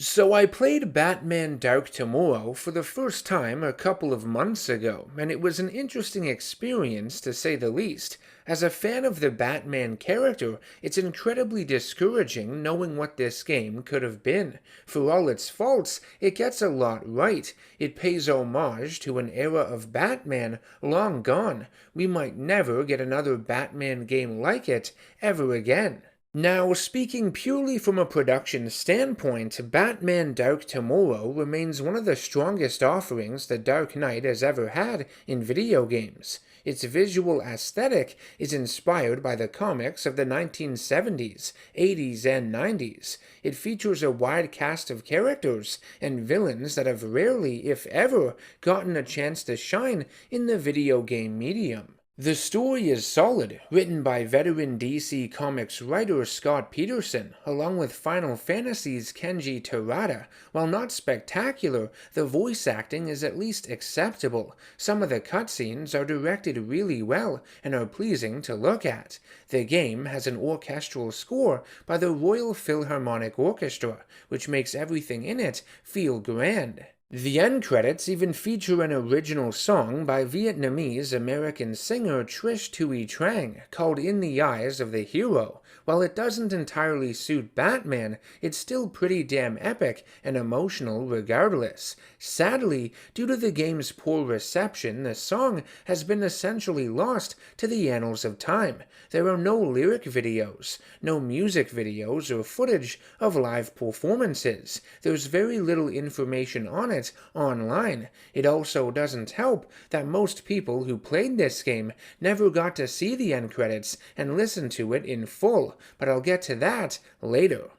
So I played Batman Dark Tomorrow for the first time a couple of months ago, and it was an interesting experience to say the least. As a fan of the Batman character, it's incredibly discouraging knowing what this game could have been. For all its faults, it gets a lot right. It pays homage to an era of Batman long gone. We might never get another Batman game like it ever again. Now, speaking purely from a production standpoint, Batman Dark Tomorrow remains one of the strongest offerings the Dark Knight has ever had in video games. Its visual aesthetic is inspired by the comics of the 1970s, 80s, and 90s. It features a wide cast of characters and villains that have rarely, if ever, gotten a chance to shine in the video game medium. The story is solid, written by veteran DC Comics writer Scott Peterson, along with Final Fantasy's Kenji Terada. While not spectacular, the voice acting is at least acceptable. Some of the cutscenes are directed really well and are pleasing to look at. The game has an orchestral score by the Royal Philharmonic Orchestra, which makes everything in it feel grand. The end credits even feature an original song by Vietnamese-American singer Trish Thuy Trang called In the Eyes of the Hero. While it doesn't entirely suit Batman, it's still pretty damn epic and emotional regardless. Sadly, due to the game's poor reception, the song has been essentially lost to the annals of time. There are no lyric videos, no music videos or footage of live performances. There's very little information on it online. It also doesn't help that most people who played this game never got to see the end credits and listen to it in full, but I'll get to that later.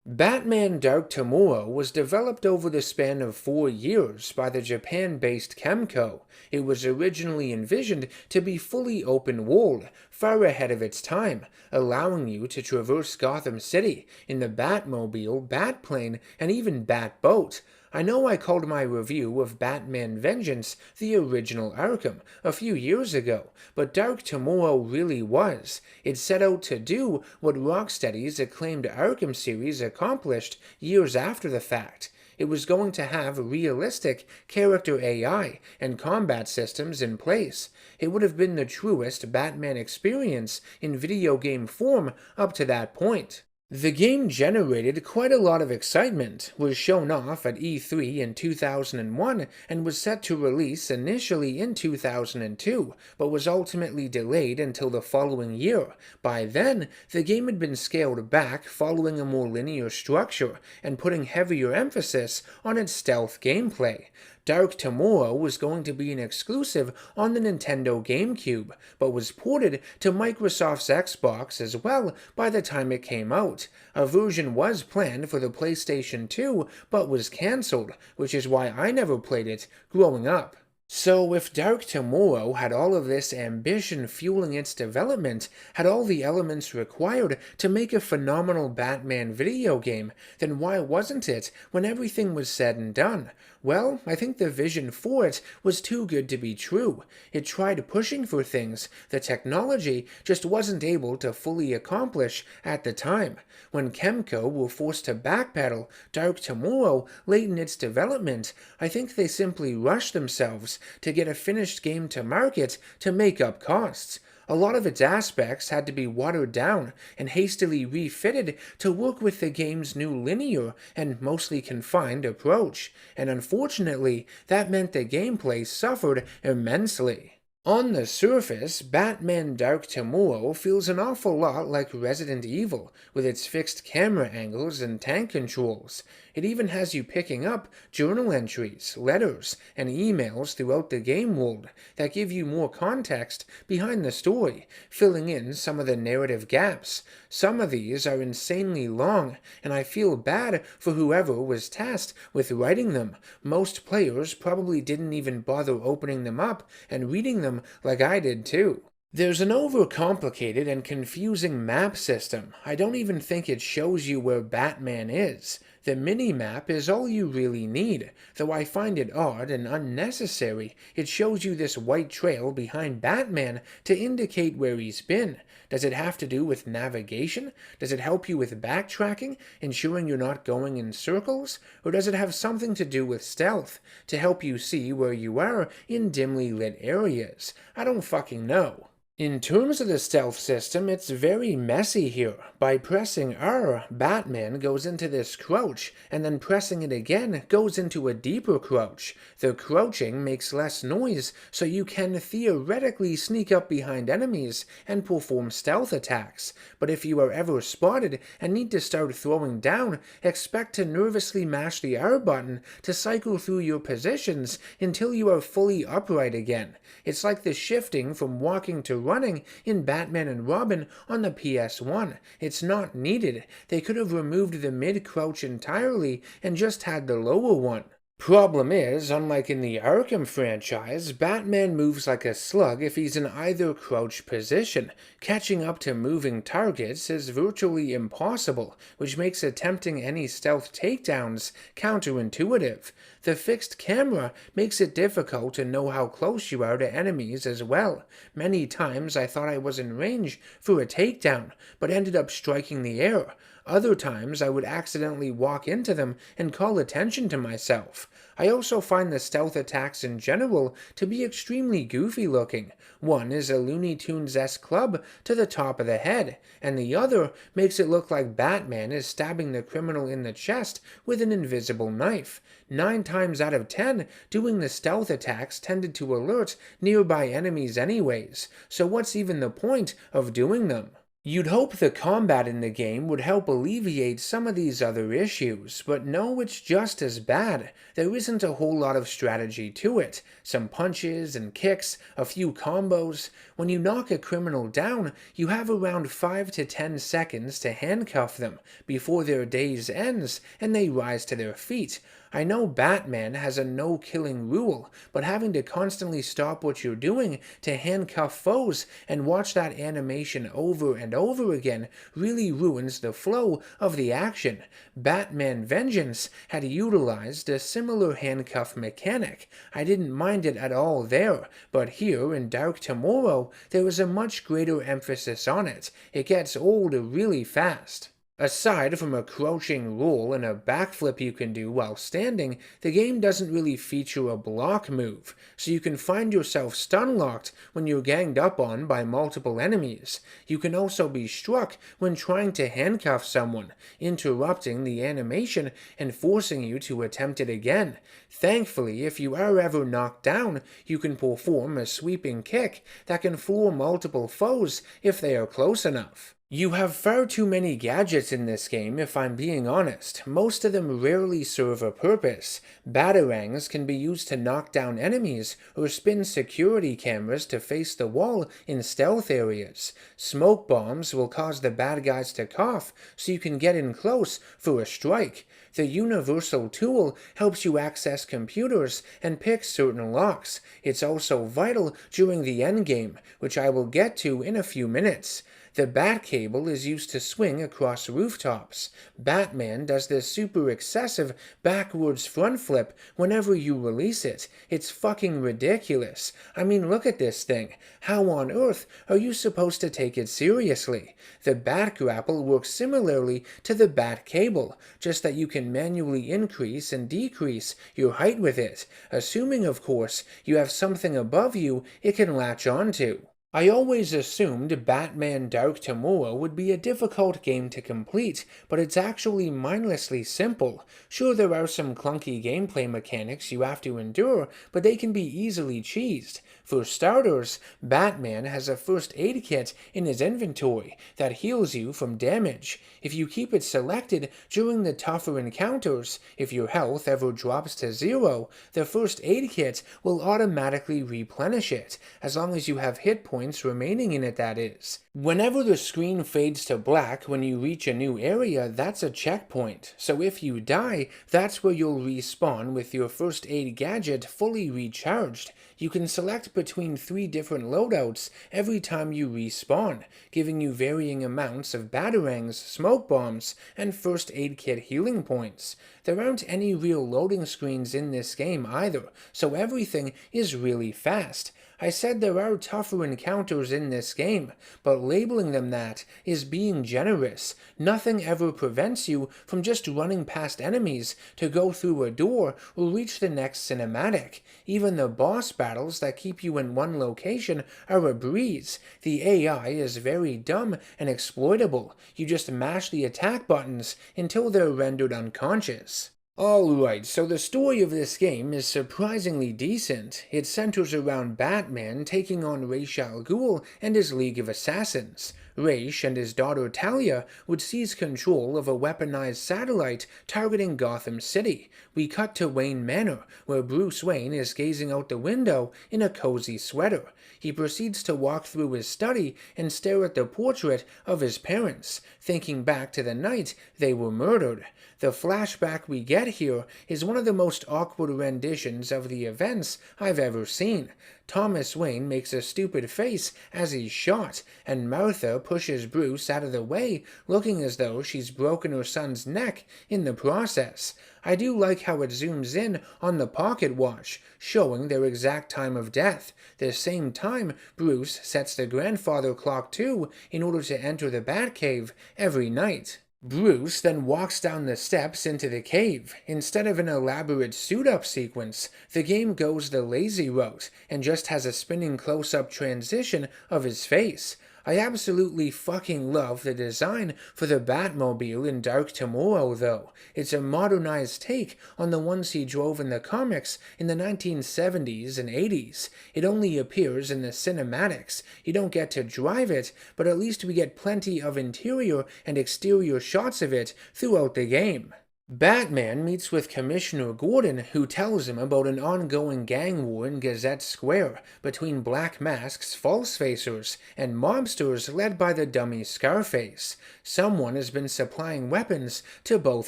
Batman Dark Tomorrow was developed over the span of 4 years by the Japan-based Kemco. It was originally envisioned to be fully open-world, far ahead of its time, allowing you to traverse Gotham City in the Batmobile, Batplane, and even Batboat. I know I called my review of Batman Vengeance the original Arkham a few years ago, but Dark Tomorrow really was. It set out to do what Rocksteady's acclaimed Arkham series accomplished years after the fact. It was going to have realistic character AI and combat systems in place. It would have been the truest Batman experience in video game form up to that point. The game generated quite a lot of excitement, was shown off at E3 in 2001, and was set to release initially in 2002, but was ultimately delayed until the following year. By then, the game had been scaled back following a more linear structure and putting heavier emphasis on its stealth gameplay. Dark Tomorrow was going to be an exclusive on the Nintendo GameCube, but was ported to Microsoft's Xbox as well by the time it came out. A version was planned for the PlayStation 2, but was cancelled, which is why I never played it growing up. So if Dark Tomorrow had all of this ambition fueling its development, had all the elements required to make a phenomenal Batman video game, then why wasn't it when everything was said and done? Well, I think the vision for it was too good to be true. It tried pushing for things the technology just wasn't able to fully accomplish at the time. When Kemco were forced to backpedal Dark Tomorrow late in its development, I think they simply rushed themselves to get a finished game to market to make up costs. A lot of its aspects had to be watered down and hastily refitted to work with the game's new linear and mostly confined approach, and unfortunately, that meant the gameplay suffered immensely. On the surface, Batman Dark Tomorrow feels an awful lot like Resident Evil, with its fixed camera angles and tank controls. It even has you picking up journal entries, letters, and emails throughout the game world that give you more context behind the story, filling in some of the narrative gaps. Some of these are insanely long, and I feel bad for whoever was tasked with writing them. Most players probably didn't even bother opening them up and reading them like I did too. There's an overcomplicated and confusing map system. I don't even think it shows you where Batman is. The mini-map is all you really need, though I find it odd and unnecessary. It shows you this white trail behind Batman to indicate where he's been. Does it have to do with navigation? Does it help you with backtracking, ensuring you're not going in circles? Or does it have something to do with stealth, to help you see where you are in dimly lit areas? I don't fucking know. In terms of the stealth system, it's very messy here. By pressing R, Batman goes into this crouch, and then pressing it again goes into a deeper crouch. The crouching makes less noise, so you can theoretically sneak up behind enemies and perform stealth attacks. But if you are ever spotted and need to start throwing down, expect to nervously mash the R button to cycle through your positions until you are fully upright again. It's like the shifting from walking to running in Batman and Robin on the PS1. It's not needed. They could have removed the mid-crouch entirely and just had the lower one. Problem is, unlike in the Arkham franchise, Batman moves like a slug if he's in either crouch position. Catching up to moving targets is virtually impossible, which makes attempting any stealth takedowns counterintuitive. The fixed camera makes it difficult to know how close you are to enemies as well. Many times I thought I was in range for a takedown, but ended up striking the air. Other times I would accidentally walk into them and call attention to myself. I also find the stealth attacks in general to be extremely goofy looking. One is a Looney Tunes-esque club to the top of the head, and the other makes it look like Batman is stabbing the criminal in the chest with an invisible knife. 9 times out of 10, doing the stealth attacks tended to alert nearby enemies anyways, so what's even the point of doing them? You'd hope the combat in the game would help alleviate some of these other issues, but no, it's just as bad. There isn't a whole lot of strategy to it. Some punches and kicks, a few combos. When you knock a criminal down, you have around 5 to 10 seconds to handcuff them before their daze ends and they rise to their feet. I know Batman has a no-killing rule, but having to constantly stop what you're doing to handcuff foes and watch that animation over and over again really ruins the flow of the action. Batman Vengeance had utilized a similar handcuff mechanic. I didn't mind it at all there, but here in Dark Tomorrow, there is a much greater emphasis on it. It gets old really fast. Aside from a crouching roll and a backflip you can do while standing, the game doesn't really feature a block move, so you can find yourself stun-locked when you're ganged up on by multiple enemies. You can also be struck when trying to handcuff someone, interrupting the animation and forcing you to attempt it again. Thankfully, if you are ever knocked down, you can perform a sweeping kick that can floor multiple foes if they are close enough. You have far too many gadgets in this game if I'm being honest. Most of them rarely serve a purpose. Batarangs can be used to knock down enemies or spin security cameras to face the wall in stealth areas. Smoke bombs will cause the bad guys to cough so you can get in close for a strike. The universal tool helps you access computers and pick certain locks. It's also vital during the endgame, which I will get to in a few minutes. The bat cable is used to swing across rooftops. Batman does this super excessive backwards front flip whenever you release it. It's fucking ridiculous. I mean, look at this thing. How on earth are you supposed to take it seriously? The bat grapple works similarly to the bat cable, just that you can manually increase and decrease your height with it, assuming, of course, you have something above you it can latch onto. I always assumed Batman Dark Tomorrow would be a difficult game to complete, but it's actually mindlessly simple. Sure, there are some clunky gameplay mechanics you have to endure, but they can be easily cheesed. For starters, Batman has a first aid kit in his inventory that heals you from damage. If you keep it selected during the tougher encounters, if your health ever drops to 0, the first aid kit will automatically replenish it, as long as you have hit points remaining in it, that is. Whenever the screen fades to black when you reach a new area, that's a checkpoint. So if you die, that's where you'll respawn with your first aid gadget fully recharged. You can select between 3 different loadouts every time you respawn, giving you varying amounts of batarangs, smoke bombs, and first aid kit healing points. There aren't any real loading screens in this game either, so everything is really fast. I said there are tougher encounters in this game, but labeling them that is being generous. Nothing ever prevents you from just running past enemies to go through a door or reach the next cinematic. Even the boss battles that keep you in one location are a breeze. The AI is very dumb and exploitable. You just mash the attack buttons until they're rendered unconscious. Alright, so the story of this game is surprisingly decent. It centers around Batman taking on Ra's al Ghul and his League of Assassins. Ra's and his daughter Talia would seize control of a weaponized satellite targeting Gotham City. We cut to Wayne Manor, where Bruce Wayne is gazing out the window in a cozy sweater. He proceeds to walk through his study and stare at the portrait of his parents, thinking back to the night they were murdered. The flashback we get here is one of the most awkward renditions of the events I've ever seen. Thomas Wayne makes a stupid face as he's shot, and Martha pushes Bruce out of the way, looking as though she's broken her son's neck in the process. I do like how it zooms in on the pocket watch, showing their exact time of death. The same time Bruce sets the grandfather clock too in order to enter the Batcave every night. Bruce then walks down the steps into the cave. Instead of an elaborate suit-up sequence, the game goes the lazy route and just has a spinning close-up transition of his face. I absolutely fucking love the design for the Batmobile in Dark Tomorrow, though. It's a modernized take on the ones he drove in the comics in the 1970s and 80s. It only appears in the cinematics. You don't get to drive it, but at least we get plenty of interior and exterior shots of it throughout the game. Batman meets with Commissioner Gordon, who tells him about an ongoing gang war in Gazette Square between Black Mask's false-facers and mobsters led by the dummy Scarface. Someone has been supplying weapons to both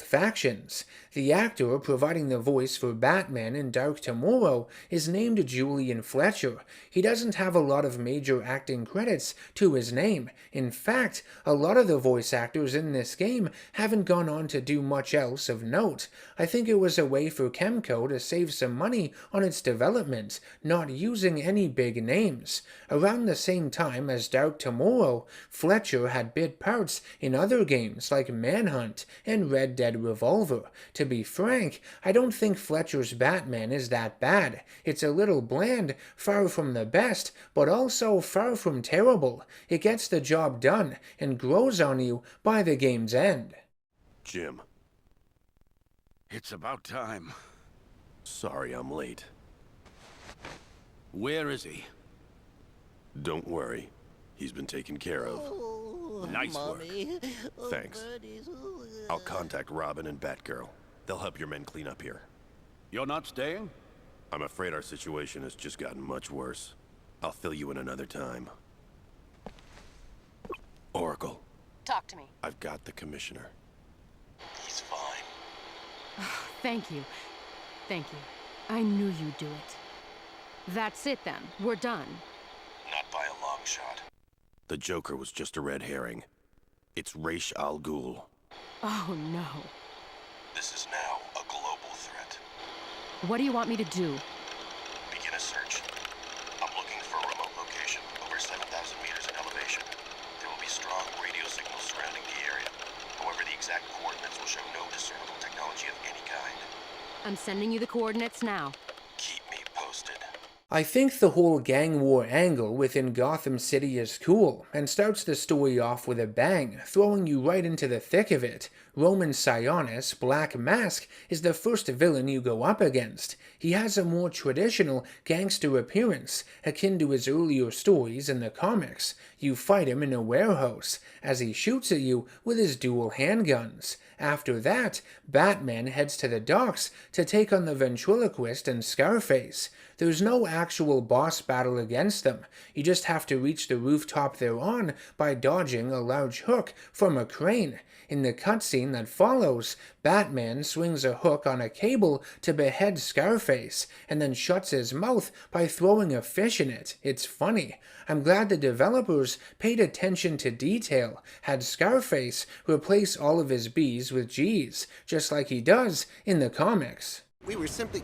factions. The actor providing the voice for Batman in Dark Tomorrow is named Julian Fletcher. He doesn't have a lot of major acting credits to his name. In fact, a lot of the voice actors in this game haven't gone on to do much else of note. I think it was a way for Kemco to save some money on its development, not using any big names. Around the same time as Dark Tomorrow, Fletcher had bit parts in other games like Manhunt and Red Dead Revolver. To be frank, I don't think Fletcher's Batman is that bad. It's a little bland, far from the best, but also far from terrible. It gets the job done and grows on you by the game's end. Jim. It's about time. Sorry I'm late. Where is he? Don't worry. He's been taken care of. Nice work. Thanks. I'll contact Robin and Batgirl. They'll help your men clean up here. You're not staying? I'm afraid our situation has just gotten much worse. I'll fill you in another time. Oracle. Talk to me. I've got the commissioner. He's fine. Thank you. Thank you. I knew you'd do it. That's it then. We're done. Not by a long shot. The Joker was just a red herring. It's Ra's al Ghul. Oh no. This is now a global threat. What do you want me to do? Begin a search. I'm looking for a remote location, over 7,000 meters in elevation. There will be strong radio signals surrounding the area. However, the exact coordinates will show no discernible technology of any kind. I'm sending you the coordinates now. Keep me posted. I think the whole gang war angle within Gotham City is cool, and starts the story off with a bang, throwing you right into the thick of it. Roman Sionis, Black Mask, is the first villain you go up against. He has a more traditional gangster appearance, akin to his earlier stories in the comics. You fight him in a warehouse, as he shoots at you with his dual handguns. After that, Batman heads to the docks to take on the ventriloquist and Scarface. There's no actual boss battle against them. You just have to reach the rooftop they're on by dodging a large hook from a crane. In the cutscene that follows, Batman swings a hook on a cable to behead Scarface, and then shuts his mouth by throwing a fish in it. It's funny. I'm glad the developers paid attention to detail, had Scarface replace all of his B's with G's, just like he does in the comics. We were simply...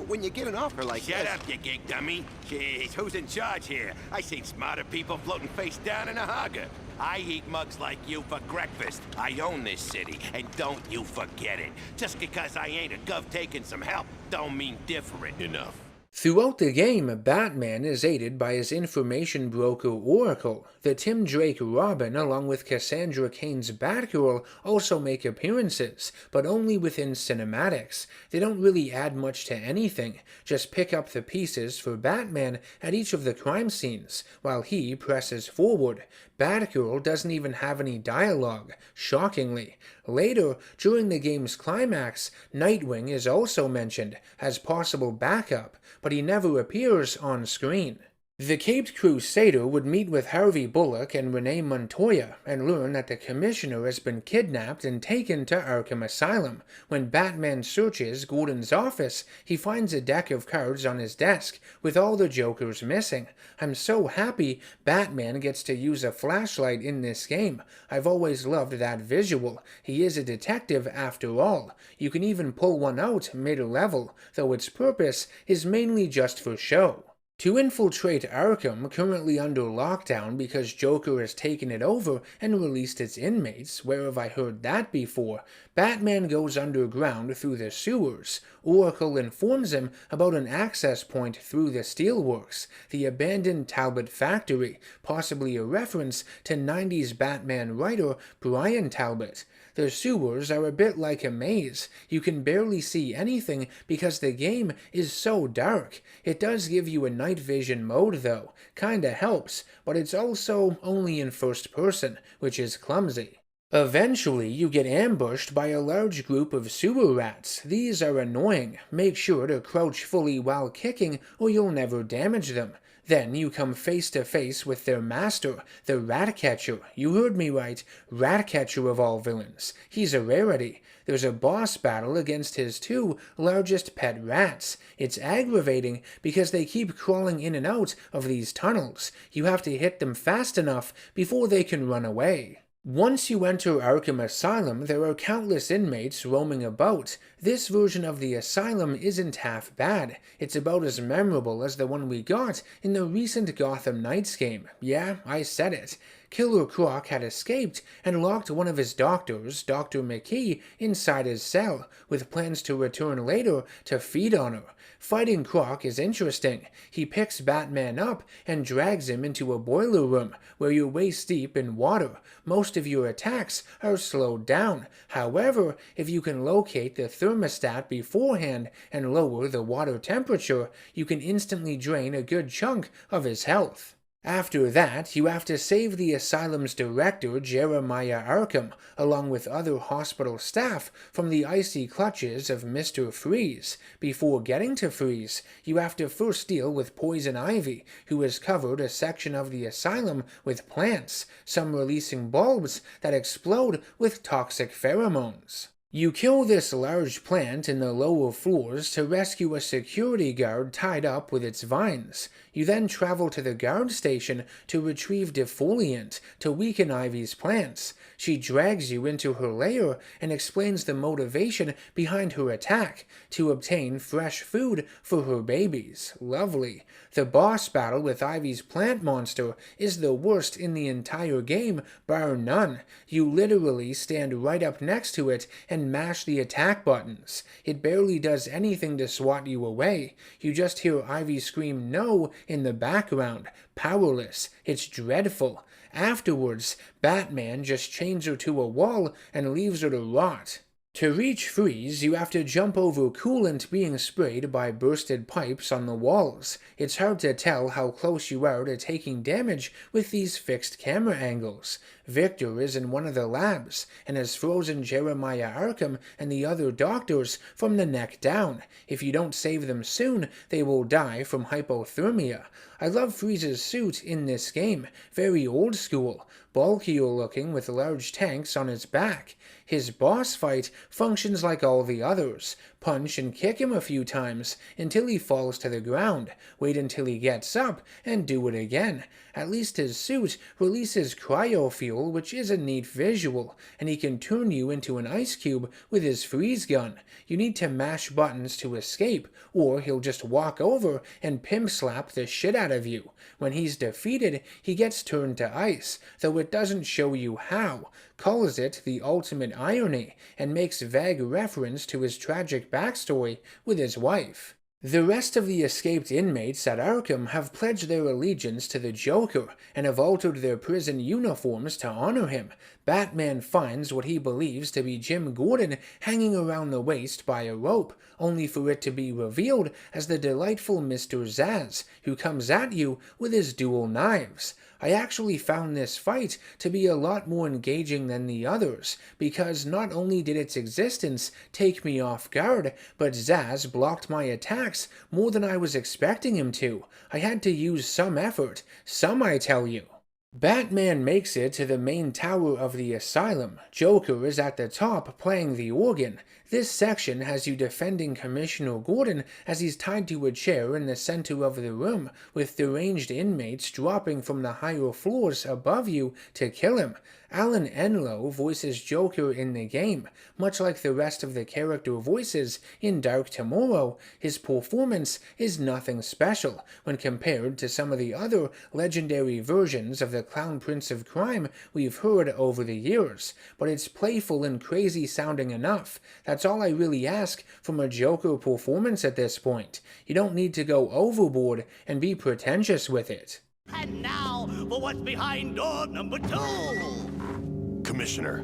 When you get an offer like Shut this... up, you gig dummy. Jeez, who's in charge here? I seen smarter people floating face down in a hugger. I eat mugs like you for breakfast. I own this city, and don't you forget it. Just because I ain't a gov taking some help, don't mean different. Enough. Throughout the game, Batman is aided by his information broker Oracle. The Tim Drake Robin, along with Cassandra Cain's Batgirl, also make appearances, but only within cinematics. They don't really add much to anything, just pick up the pieces for Batman at each of the crime scenes, while he presses forward. Batgirl doesn't even have any dialogue, shockingly. Later, during the game's climax, Nightwing is also mentioned as possible backup, but he never appears on screen. The Caped Crusader would meet with Harvey Bullock and Renee Montoya and learn that the Commissioner has been kidnapped and taken to Arkham Asylum. When Batman searches Gordon's office, he finds a deck of cards on his desk with all the Jokers missing. I'm so happy Batman gets to use a flashlight in this game. I've always loved that visual. He is a detective after all. You can even pull one out mid-level, though its purpose is mainly just for show. To infiltrate Arkham, currently under lockdown because Joker has taken it over and released its inmates, where have I heard that before, Batman goes underground through the sewers. Oracle informs him about an access point through the steelworks, the abandoned Talbot factory, possibly a reference to 90s Batman writer Brian Talbot. The sewers are a bit like a maze. You can barely see anything because the game is so dark. It does give you a night vision mode though, kinda helps, but it's also only in first person, which is clumsy. Eventually, you get ambushed by a large group of sewer rats. These are annoying. Make sure to crouch fully while kicking or you'll never damage them. Then you come face to face with their master, the Ratcatcher. You heard me right, Ratcatcher of all villains. He's a rarity. There's a boss battle against his two largest pet rats. It's aggravating because they keep crawling in and out of these tunnels. You have to hit them fast enough before they can run away. Once you enter Arkham Asylum, there are countless inmates roaming about. This version of the asylum isn't half bad. It's about as memorable as the one we got in the recent Gotham Knights game. Yeah, I said it. Killer Croc had escaped and locked one of his doctors, Dr. McKee, inside his cell, with plans to return later to feed on her. Fighting Croc is interesting. He picks Batman up and drags him into a boiler room where you're waist deep in water. Most of your attacks are slowed down. However, if you can locate the thermostat beforehand and lower the water temperature, you can instantly drain a good chunk of his health. After that, you have to save the asylum's director, Jeremiah Arkham, along with other hospital staff from the icy clutches of Mr. Freeze. Before getting to Freeze, you have to first deal with Poison Ivy, who has covered a section of the asylum with plants, some releasing bulbs that explode with toxic pheromones. You kill this large plant in the lower floors to rescue a security guard tied up with its vines. You then travel to the guard station to retrieve defoliant to weaken Ivy's plants. She drags you into her lair and explains the motivation behind her attack, to obtain fresh food for her babies. Lovely. The boss battle with Ivy's plant monster is the worst in the entire game, bar none. You literally stand right up next to it and then mash the attack buttons. It barely does anything to swat you away. You just hear Ivy scream no in the background. Powerless. It's dreadful. Afterwards, Batman just chains her to a wall and leaves her to rot. To reach freeze, you have to jump over coolant being sprayed by bursted pipes on the walls. It's hard to tell how close you are to taking damage with these fixed camera angles. Victor is in one of the labs, and has frozen Jeremiah Arkham and the other doctors from the neck down. If you don't save them soon, they will die from hypothermia. I love Freeze's suit in this game, very old school, bulkier looking with large tanks on his back. His boss fight functions like all the others. Punch and kick him a few times until he falls to the ground, wait until he gets up, and do it again. At least his suit releases cryo-fuel, which is a neat visual, and he can turn you into an ice cube with his freeze gun. You need to mash buttons to escape, or he'll just walk over and pimp slap the shit out of you. When he's defeated, he gets turned to ice, though it doesn't show you how, calls it the ultimate irony, and makes vague reference to his tragic backstory with his wife. The rest of the escaped inmates at Arkham have pledged their allegiance to the Joker and have altered their prison uniforms to honor him. Batman finds what he believes to be Jim Gordon hanging around the waist by a rope, only for it to be revealed as the delightful Mr. Zsasz, who comes at you with his dual knives. I actually found this fight to be a lot more engaging than the others, because not only did its existence take me off guard, but Zsasz blocked my attacks more than I was expecting him to. I had to use some effort, some I tell you. Batman makes it to the main tower of the asylum. Joker is at the top playing the organ. This section has you defending Commissioner Gordon as he's tied to a chair in the center of the room, with deranged inmates dropping from the higher floors above you to kill him. Alan Enlow voices Joker in the game. Much like the rest of the character voices in Dark Tomorrow, his performance is nothing special when compared to some of the other legendary versions of the Clown Prince of Crime we've heard over the years, but it's playful and crazy sounding enough. That's all I really ask from a Joker performance at this point. You don't need to go overboard and be pretentious with it. And now for what's behind door number 2. Commissioner,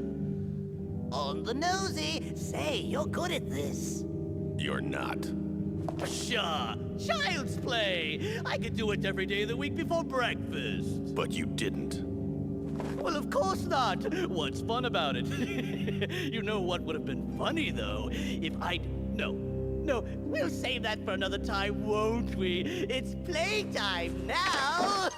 On the nosy. Say, you're good at this. you're not. Sure, child's play. I could do it every day of the week before breakfast. But you didn't. Well, of course not. What's fun about it? You know what would have been funny, though? If I'd... No, we'll save that for another time, won't we? It's playtime now!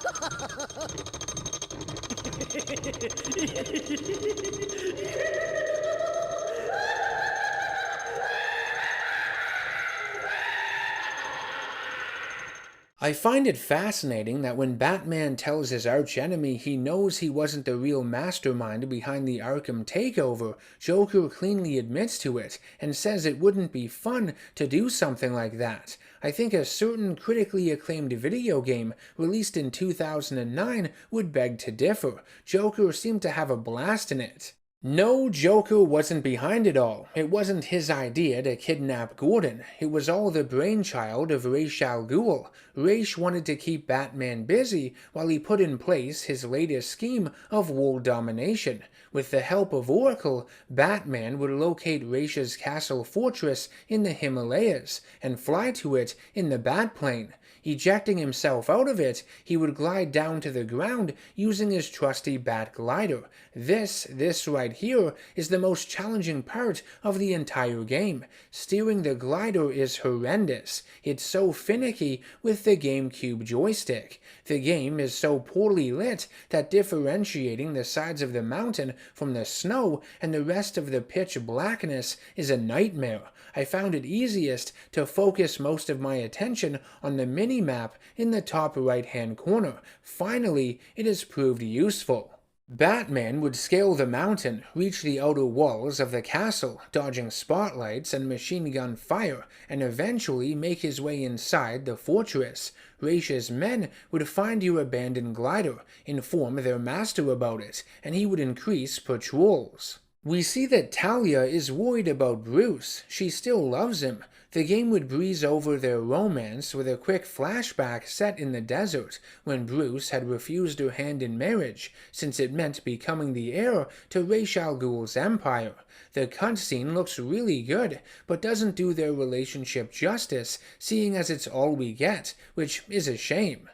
I find it fascinating that when Batman tells his archenemy he knows he wasn't the real mastermind behind the Arkham takeover, Joker cleanly admits to it and says it wouldn't be fun to do something like that. I think a certain critically acclaimed video game released in 2009 would beg to differ. Joker seemed to have a blast in it. No, Joker wasn't behind it all. It wasn't his idea to kidnap Gordon. It was all the brainchild of Ra's al Ghul. Ra's wanted to keep Batman busy while he put in place his latest scheme of world domination. With the help of Oracle, Batman would locate Ra's castle fortress in the Himalayas and fly to it in the Batplane. Ejecting himself out of it, he would glide down to the ground using his trusty Bat glider. This right here is the most challenging part of the entire game. Steering the glider is horrendous. It's so finicky with the GameCube joystick. The game is so poorly lit that differentiating the sides of the mountain from the snow and the rest of the pitch blackness is a nightmare. I found it easiest to focus most of my attention on the mini-map in the top right-hand corner. Finally, it has proved useful. Batman would scale the mountain, reach the outer walls of the castle, dodging spotlights and machine gun fire, and eventually make his way inside the fortress. Ra's men would find your abandoned glider, inform their master about it, and he would increase patrols. We see that Talia is worried about Bruce. She still loves him. The game would breeze over their romance with a quick flashback set in the desert when Bruce had refused her hand in marriage since it meant becoming the heir to Ra's al Ghul's empire. The cutscene looks really good, but doesn't do their relationship justice, seeing as it's all we get, which is a shame.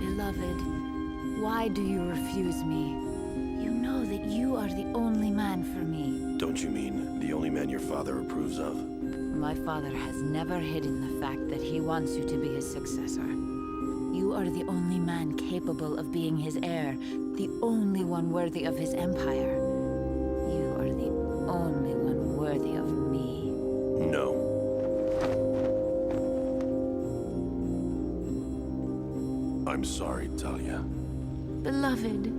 Beloved, why do you refuse me? You know that you are the only man for me. Don't you mean the only man your father approves of? My father has never hidden the fact that he wants you to be his successor. You are the only man capable of being his heir, the only one worthy of his empire. You are the only one worthy of me. No. I'm sorry, Talia. Beloved.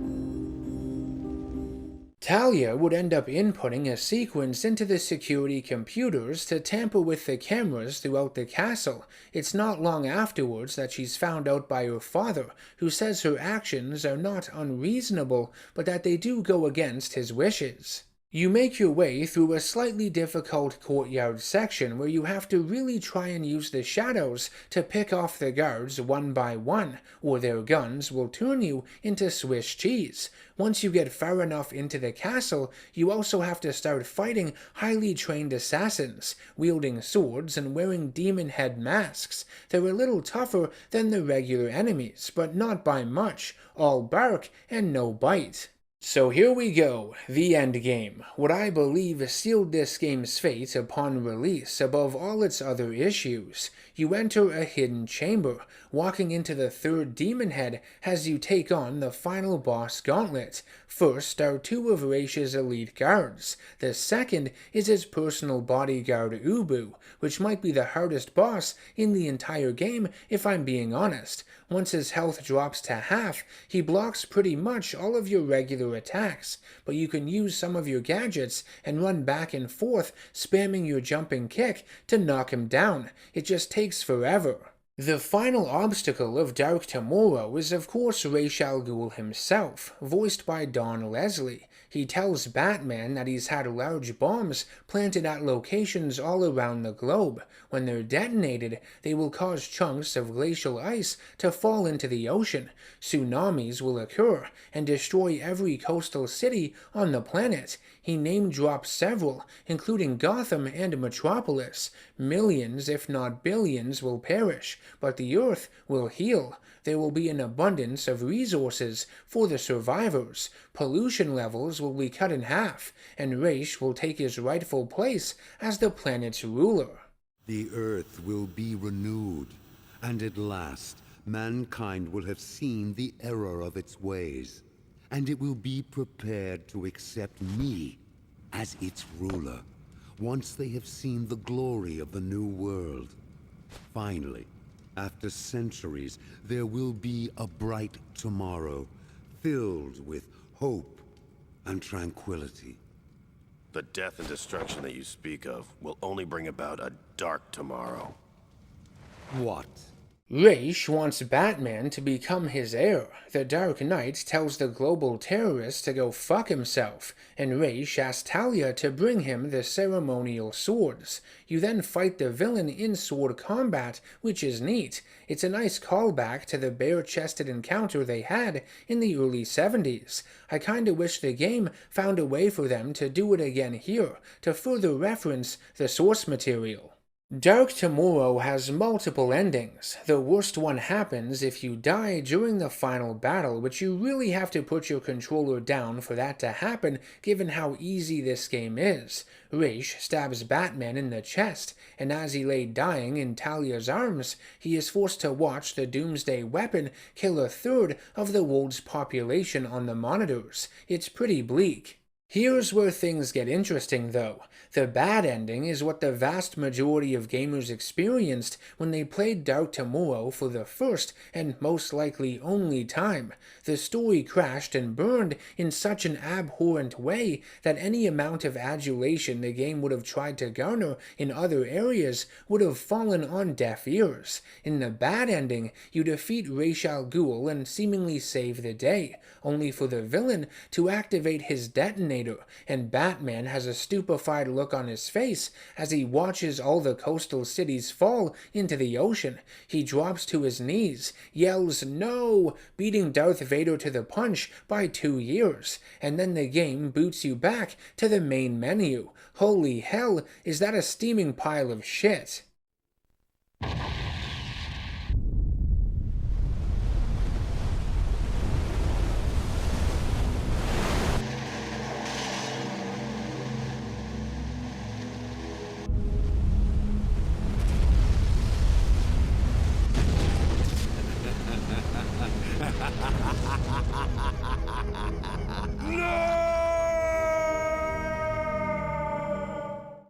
Talia would end up inputting a sequence into the security computers to tamper with the cameras throughout the castle. It's not long afterwards that she's found out by her father, who says her actions are not unreasonable, but that they do go against his wishes. You make your way through a slightly difficult courtyard section where you have to really try and use the shadows to pick off the guards one by one, or their guns will turn you into Swiss cheese. Once you get far enough into the castle, you also have to start fighting highly trained assassins, wielding swords and wearing demon head masks. They're a little tougher than the regular enemies, but not by much, all bark and no bite. So here we go, the endgame, what I believe sealed this game's fate upon release above all its other issues. You enter a hidden chamber, walking into the third demon head as you take on the final boss gauntlet. First are two of Raish's elite guards. The second is his personal bodyguard Ubu, which might be the hardest boss in the entire game if I'm being honest. Once his health drops to half, he blocks pretty much all of your regular attacks, but you can use some of your gadgets and run back and forth, spamming your jumping kick to knock him down. It just takes forever. The final obstacle of Dark Tomorrow is of course Ra's al Ghul himself, voiced by Don Leslie. He tells Batman that he's had large bombs planted at locations all around the globe. When they're detonated, they will cause chunks of glacial ice to fall into the ocean. Tsunamis will occur and destroy every coastal city on the planet. He name-drops several, including Gotham and Metropolis. Millions, if not billions, will perish, but the Earth will heal. There will be an abundance of resources for the survivors. Pollution levels will be cut in half, and Ra's will take his rightful place as the planet's ruler. The Earth will be renewed, and at last, mankind will have seen the error of its ways, and it will be prepared to accept me as its ruler, once they have seen the glory of the new world. Finally, after centuries, there will be a bright tomorrow, filled with hope and tranquility. The death and destruction that you speak of will only bring about a dark tomorrow. What? Ra's wants Batman to become his heir. The Dark Knight tells the global terrorist to go fuck himself, and Ra's asks Talia to bring him the ceremonial swords. You then fight the villain in sword combat, which is neat. It's a nice callback to the bare-chested encounter they had in the early 70s. I kinda wish the game found a way for them to do it again here, to further reference the source material. Dark Tomorrow has multiple endings. The worst one happens if you die during the final battle, which you really have to put your controller down for that to happen, given how easy this game is. Ra's stabs Batman in the chest, and as he lay dying in Talia's arms, he is forced to watch the Doomsday Weapon kill a third of the world's population on the monitors. It's pretty bleak. Here's where things get interesting though. The bad ending is what the vast majority of gamers experienced when they played Dark Tomorrow for the first and most likely only time. The story crashed and burned in such an abhorrent way that any amount of adulation the game would have tried to garner in other areas would have fallen on deaf ears. In the bad ending, you defeat Ra's al Ghul and seemingly save the day, only for the villain to activate his detonator, and Batman has a stupefied look on his face as he watches all the coastal cities fall into the ocean. He drops to his knees, yells "No!", beating Darth Vader to the punch by 2 years, and then the game boots you back to the main menu. Holy hell, is that a steaming pile of shit?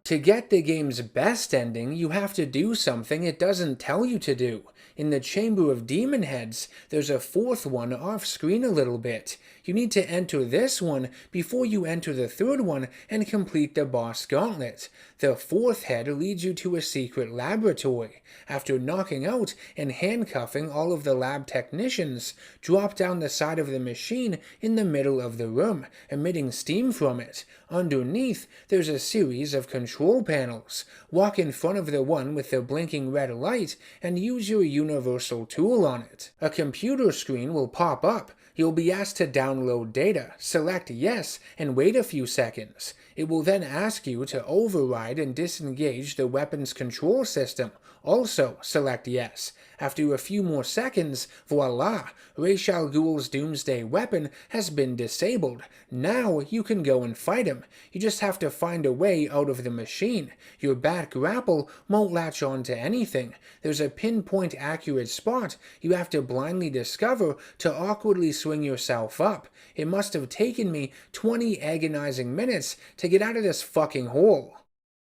To get the game's best ending, you have to do something it doesn't tell you to do. In the Chamber of Demon Heads, there's a fourth one off screen a little bit. You need to enter this one before you enter the third one and complete the boss gauntlet. The fourth head leads you to a secret laboratory. After knocking out and handcuffing all of the lab technicians, drop down the side of the machine in the middle of the room, emitting steam from it. Underneath, there's a series of control panels. Walk in front of the one with the blinking red light and use your universal tool on it. A computer screen will pop up. You'll be asked to download data, select yes, and wait a few seconds. It will then ask you to override and disengage the weapon's control system. Also select yes. After a few more seconds, voila, Ra's al Ghul's doomsday weapon has been disabled. Now you can go and fight him. You just have to find a way out of the machine. Your bat grapple won't latch on to anything. There's a pinpoint accurate spot you have to blindly discover to awkwardly swing yourself up. It must have taken me 20 agonizing minutes to get out of this fucking hole.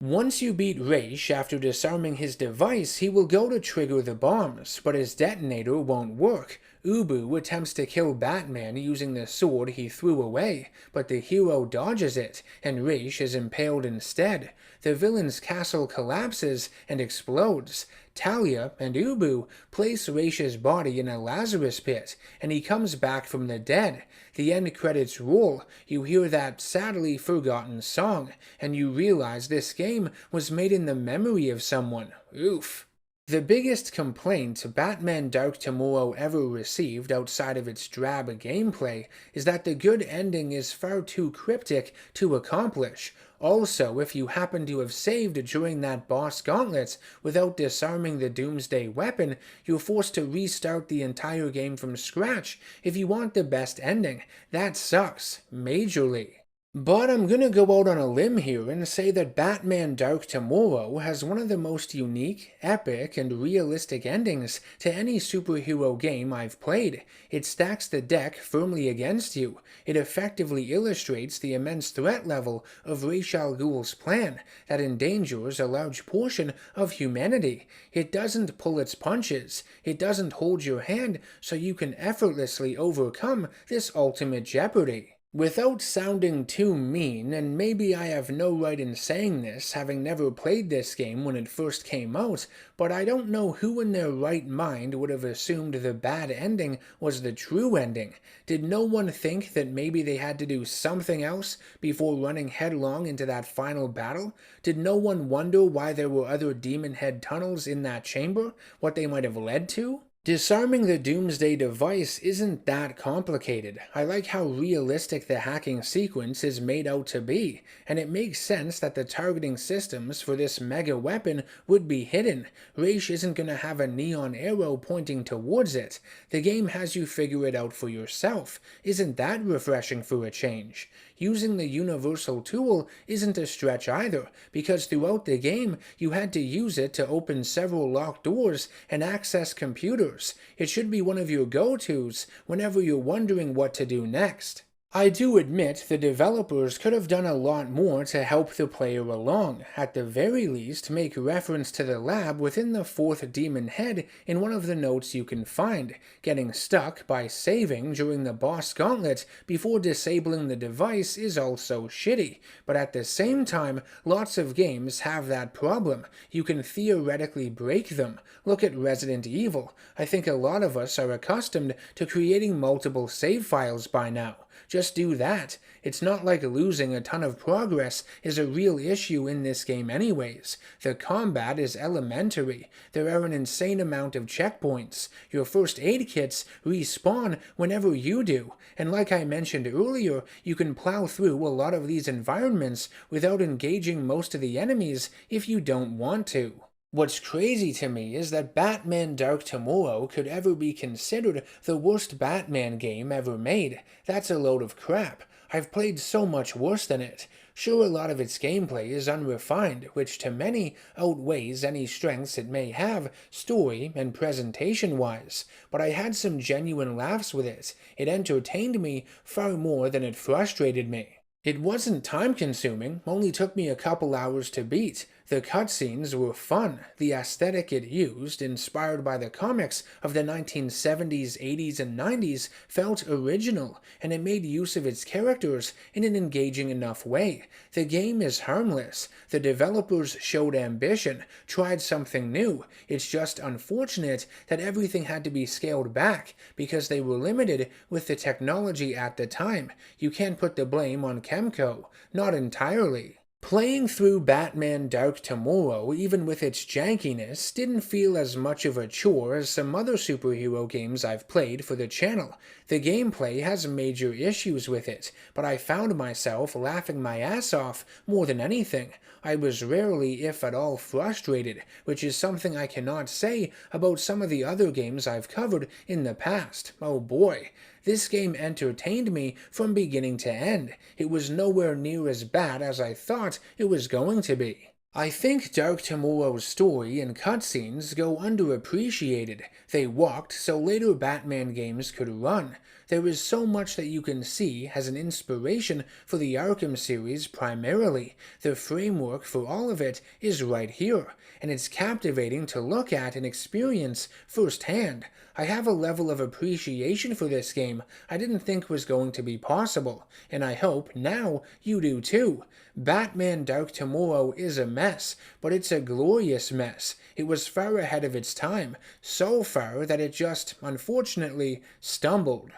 Once you beat Ra's after disarming his device, he will go to trigger the bombs, but his detonator won't work. Ubu attempts to kill Batman using the sword he threw away, but the hero dodges it, and Ra's is impaled instead. The villain's castle collapses and explodes. Talia and Ubu place Ra's body in a Lazarus pit, and he comes back from the dead. The end credits roll, you hear that sadly forgotten song, and you realize this game was made in the memory of someone. Oof. The biggest complaint Batman Dark Tomorrow ever received outside of its drab gameplay is that the good ending is far too cryptic to accomplish. Also, if you happen to have saved during that boss gauntlet without disarming the Doomsday weapon, you're forced to restart the entire game from scratch if you want the best ending. That sucks, majorly. But I'm gonna go out on a limb here and say that Batman Dark Tomorrow has one of the most unique, epic, and realistic endings to any superhero game I've played. It stacks the deck firmly against you. It effectively illustrates the immense threat level of Ra's al Ghul's plan that endangers a large portion of humanity. It doesn't pull its punches. It doesn't hold your hand so you can effortlessly overcome this ultimate jeopardy. Without sounding too mean, and maybe I have no right in saying this, having never played this game when it first came out, but I don't know who in their right mind would have assumed the bad ending was the true ending. Did no one think that maybe they had to do something else before running headlong into that final battle? Did no one wonder why there were other demon head tunnels in that chamber? What they might have led to? Disarming the Doomsday device isn't that complicated. I like how realistic the hacking sequence is made out to be, and it makes sense that the targeting systems for this mega weapon would be hidden. Ra's isn't gonna have a neon arrow pointing towards it. The game has you figure it out for yourself. Isn't that refreshing for a change? Using the universal tool isn't a stretch either, because throughout the game you had to use it to open several locked doors and access computers. It should be one of your go-tos whenever you're wondering what to do next. I do admit the developers could have done a lot more to help the player along, at the very least make reference to the lab within the fourth demon head in one of the notes you can find, getting stuck by saving during the boss gauntlet before disabling the device is also shitty, but at the same time, lots of games have that problem. You can theoretically break them. Look at Resident Evil. I think a lot of us are accustomed to creating multiple save files by now. Just do that. It's not like losing a ton of progress is a real issue in this game anyways. The combat is elementary. There are an insane amount of checkpoints. Your first aid kits respawn whenever you do. And like I mentioned earlier, you can plow through a lot of these environments without engaging most of the enemies if you don't want to. What's crazy to me is that Batman Dark Tomorrow could ever be considered the worst Batman game ever made. That's a load of crap. I've played so much worse than it. Sure, a lot of its gameplay is unrefined, which to many outweighs any strengths it may have, story and presentation-wise, but I had some genuine laughs with it. It entertained me far more than it frustrated me. It wasn't time-consuming, only took me a couple hours to beat. The cutscenes were fun. The aesthetic it used, inspired by the comics of the 1970s, 80s, and 90s, felt original, and it made use of its characters in an engaging enough way. The game is harmless. The developers showed ambition, tried something new. It's just unfortunate that everything had to be scaled back, because they were limited with the technology at the time. You can't put the blame on Kemco, not entirely. Playing through Batman Dark Tomorrow, even with its jankiness, didn't feel as much of a chore as some other superhero games I've played for the channel. The gameplay has major issues with it, but I found myself laughing my ass off more than anything. I was rarely, if at all, frustrated, which is something I cannot say about some of the other games I've covered in the past. Oh boy. This game entertained me from beginning to end. It was nowhere near as bad as I thought it was going to be. I think Dark Tomorrow's story and cutscenes go underappreciated. They walked so later Batman games could run. There is so much that you can see as an inspiration for the Arkham series primarily. The framework for all of it is right here, and it's captivating to look at and experience firsthand. I have a level of appreciation for this game I didn't think was going to be possible, and I hope now you do too. Batman Dark Tomorrow is a mess, but it's a glorious mess. It was far ahead of its time, so far that it just, unfortunately, stumbled.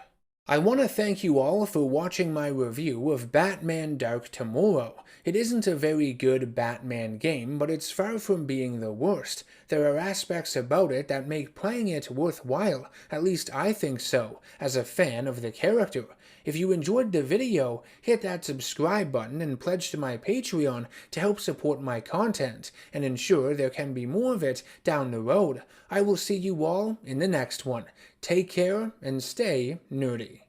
I want to thank you all for watching my review of Batman Dark Tomorrow. It isn't a very good Batman game, but it's far from being the worst. There are aspects about it that make playing it worthwhile, at least I think so, as a fan of the character. If you enjoyed the video, hit that subscribe button and pledge to my Patreon to help support my content, and ensure there can be more of it down the road. I will see you all in the next one. Take care and stay nerdy.